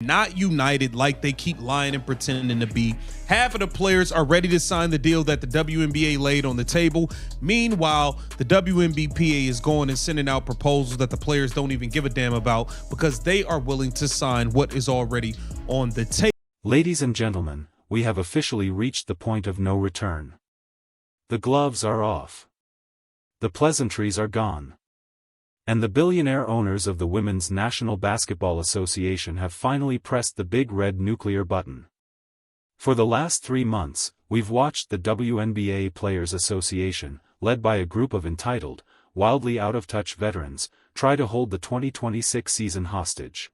Not united like they keep lying and pretending to be. Half of the players are ready to sign the deal that the WNBA laid on the table. Meanwhile, the WNBPA is going and sending out proposals that the players don't even give a damn about because they are willing to sign what is already on the table. Ladies and gentlemen, we have officially reached the point of no return. The gloves are off. The pleasantries are gone. And the billionaire owners of the Women's National Basketball Association have finally pressed the big red nuclear button. For the last 3 months, we've watched the WNBA Players Association, led by a group of entitled, wildly out-of-touch veterans, try to hold the 2026 season hostage.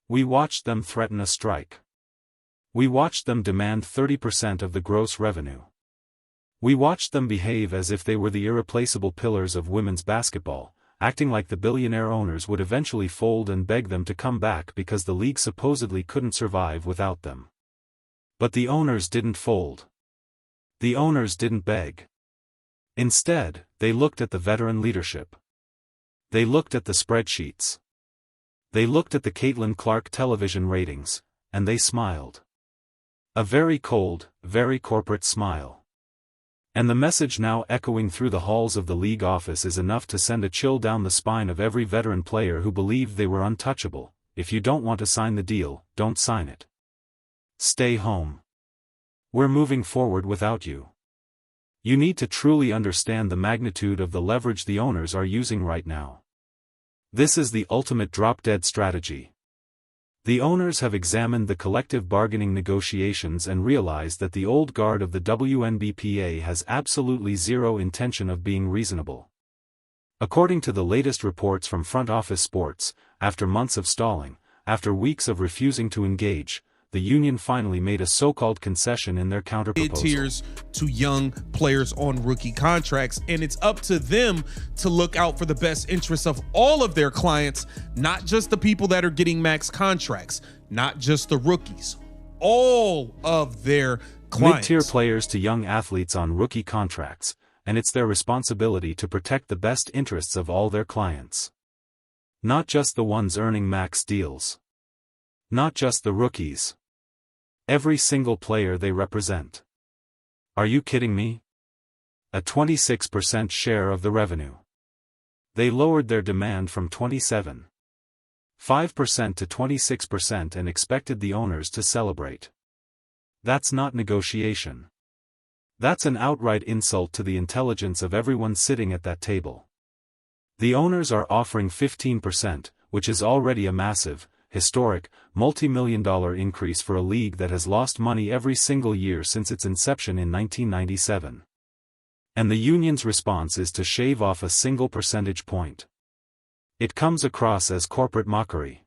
We watched them threaten a strike. We watched them demand 30% of the gross revenue. We watched them behave as if they were the irreplaceable pillars of women's basketball, acting like the billionaire owners would eventually fold and beg them to come back because the league supposedly couldn't survive without them. But the owners didn't fold. The owners didn't beg. Instead, they looked at the veteran leadership. They looked at the spreadsheets. They looked at the Caitlin Clark television ratings, and they smiled. A very cold, very corporate smile. And the message now echoing through the halls of the league office is enough to send a chill down the spine of every veteran player who believed they were untouchable. If you don't want to sign the deal, don't sign it. Stay home. We're moving forward without you. You need to truly understand the magnitude of the leverage the owners are using right now. This is the ultimate drop-dead strategy. The owners have examined the collective bargaining negotiations and realized that the old guard of the WNBPA has absolutely zero intention of being reasonable. According to the latest reports from Front Office Sports, after months of stalling, after weeks of refusing to engage, the union finally made a so-called concession in their counterproposal. Tiers to young players on rookie contracts, and it's up to them to look out for the best interests of all of their clients, not just the people that are getting max contracts, not just the rookies, all of their clients. Mid-tier players to young athletes on rookie contracts, and it's their responsibility to protect the best interests of all their clients. Not just the ones earning max deals. Not just the rookies. Every single player they represent. Are you kidding me? A 26% share of the revenue. They lowered their demand from 27.5% to 26% and expected the owners to celebrate. That's not negotiation. That's an outright insult to the intelligence of everyone sitting at that table. The owners are offering 15%, which is already a massive, historic, multi-million-dollar increase for a league that has lost money every single year since its inception in 1997. And the union's response is to shave off a single percentage point. It comes across as corporate mockery.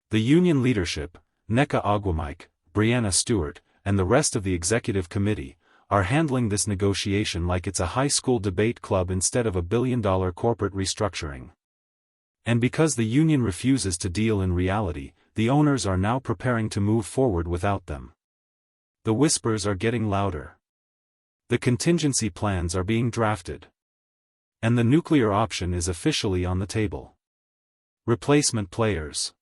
The union leadership, Nneka Ogwumike, Breanna Stewart, and the rest of the executive committee, are handling this negotiation like it's a high school debate club instead of a billion-dollar corporate restructuring. And because the union refuses to deal in reality, the owners are now preparing to move forward without them. The whispers are getting louder. The contingency plans are being drafted. And the nuclear option is officially on the table. Replacement players.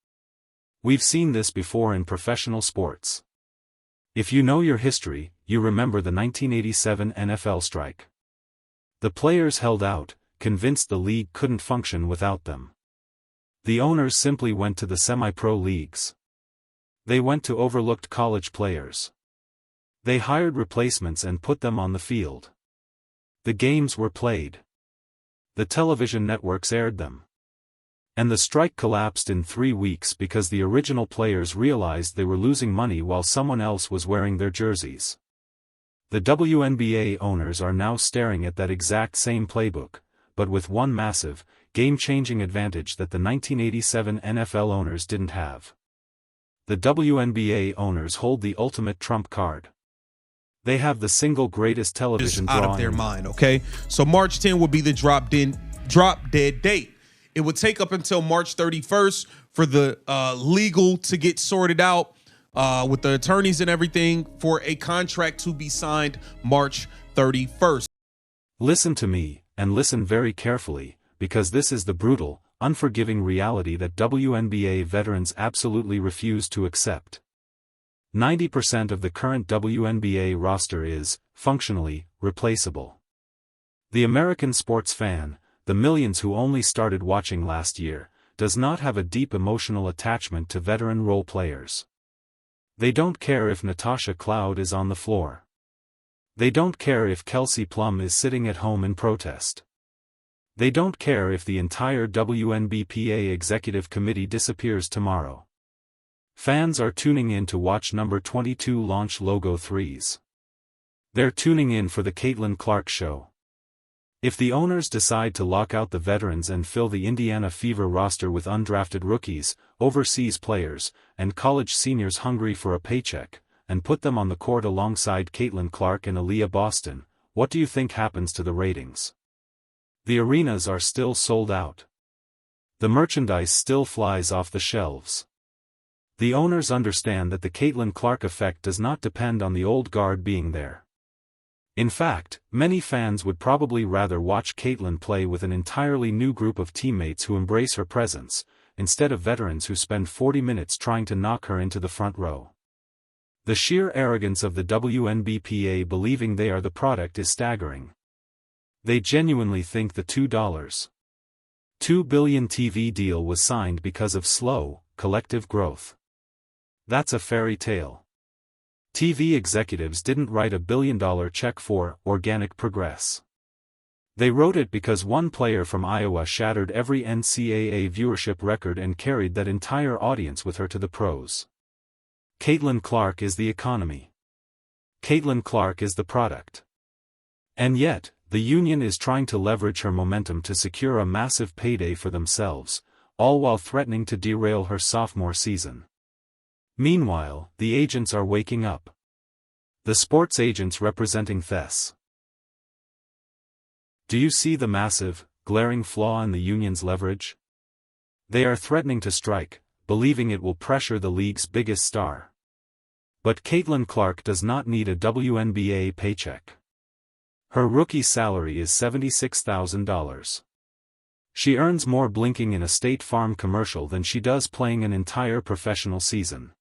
We've seen this before in professional sports. If you know your history, you remember the 1987 NFL strike. The players held out, convinced the league couldn't function without them. The owners simply went to the semi-pro leagues. They went to overlooked college players. They hired replacements and put them on the field. The games were played. The television networks aired them. And the strike collapsed in 3 weeks because the original players realized they were losing money while someone else was wearing their jerseys. The WNBA owners are now staring at that exact same playbook, but with one massive, game-changing advantage that the 1987 NFL owners didn't have. The WNBA owners hold the ultimate trump card. They have the single greatest television draw out of their mind, okay? So March 10 will be the drop dead date. It would take up until March 31st for the legal to get sorted out with the attorneys and everything for a contract to be signed March 31st. Listen to me, and listen very carefully, because this is the brutal, unforgiving reality that WNBA veterans absolutely refuse to accept. 90% of the current WNBA roster is, functionally, replaceable. The American sports fan, the millions who only started watching last year, does not have a deep emotional attachment to veteran role players. They don't care if Natasha Cloud is on the floor. They don't care if Kelsey Plum is sitting at home in protest. They don't care if the entire WNBPA executive committee disappears tomorrow. Fans are tuning in to watch number 22 launch logo threes. They're tuning in for the Caitlin Clark show. If the owners decide to lock out the veterans and fill the Indiana Fever roster with undrafted rookies, overseas players, and college seniors hungry for a paycheck, and put them on the court alongside Caitlin Clark and Aaliyah Boston, what do you think happens to the ratings? The arenas are still sold out. The merchandise still flies off the shelves. The owners understand that the Caitlin Clark effect does not depend on the old guard being there. In fact, many fans would probably rather watch Caitlin play with an entirely new group of teammates who embrace her presence, instead of veterans who spend 40 minutes trying to knock her into the front row. The sheer arrogance of the WNBPA believing they are the product is staggering. They genuinely think the $2.2 billion TV deal was signed because of slow, collective growth. That's a fairy tale. TV executives didn't write a billion-dollar check for organic progress. They wrote it because one player from Iowa shattered every NCAA viewership record and carried that entire audience with her to the pros. Caitlin Clark is the economy. Caitlin Clark is the product. And yet, the union is trying to leverage her momentum to secure a massive payday for themselves, all while threatening to derail her sophomore season. Meanwhile, the agents are waking up. The sports agents representing THES. Do you see the massive, glaring flaw in the union's leverage? They are threatening to strike, believing it will pressure the league's biggest star. But Caitlin Clark does not need a WNBA paycheck. Her rookie salary is $76,000. She earns more blinking in a State Farm commercial than she does playing an entire professional season.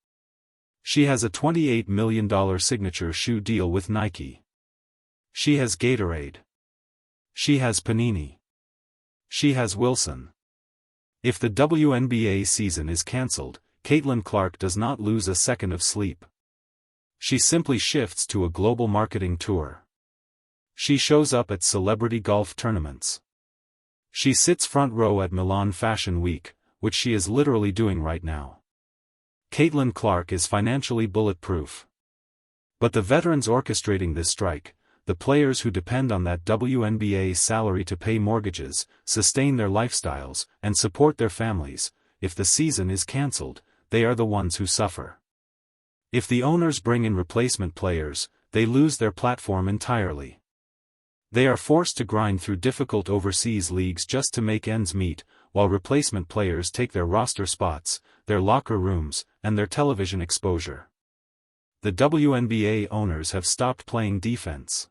She has a $28 million signature shoe deal with Nike. She has Gatorade. She has Panini. She has Wilson. If the WNBA season is cancelled, Caitlin Clark does not lose a second of sleep. She simply shifts to a global marketing tour. She shows up at celebrity golf tournaments. She sits front row at Milan Fashion Week, which she is literally doing right now. Caitlin Clark is financially bulletproof. But the veterans orchestrating this strike, the players who depend on that WNBA salary to pay mortgages, sustain their lifestyles, and support their families, if the season is cancelled, they are the ones who suffer. If the owners bring in replacement players, they lose their platform entirely. They are forced to grind through difficult overseas leagues just to make ends meet, while replacement players take their roster spots, their locker rooms, and their television exposure. The WNBA owners have stopped playing defense.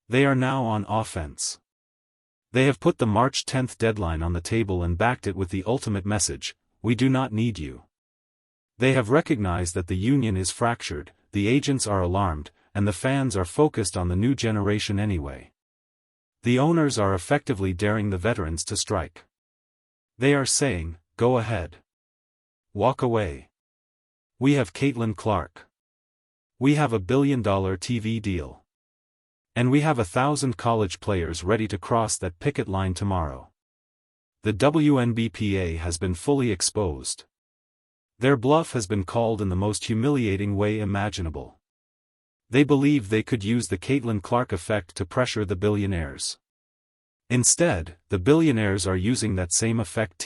They are now on offense. They have put the March 10th deadline on the table and backed it with the ultimate message: we do not need you. They have recognized that the union is fractured, the agents are alarmed, and the fans are focused on the new generation anyway. The owners are effectively daring the veterans to strike. They are saying, go ahead. Walk away. We have Caitlin Clark. We have a $1 billion TV deal. And we have 1,000 college players ready to cross that picket line tomorrow. The WNBPA has been fully exposed. Their bluff has been called in the most humiliating way imaginable. They believe they could use the Caitlin Clark effect to pressure the billionaires. Instead, the billionaires are using that same effect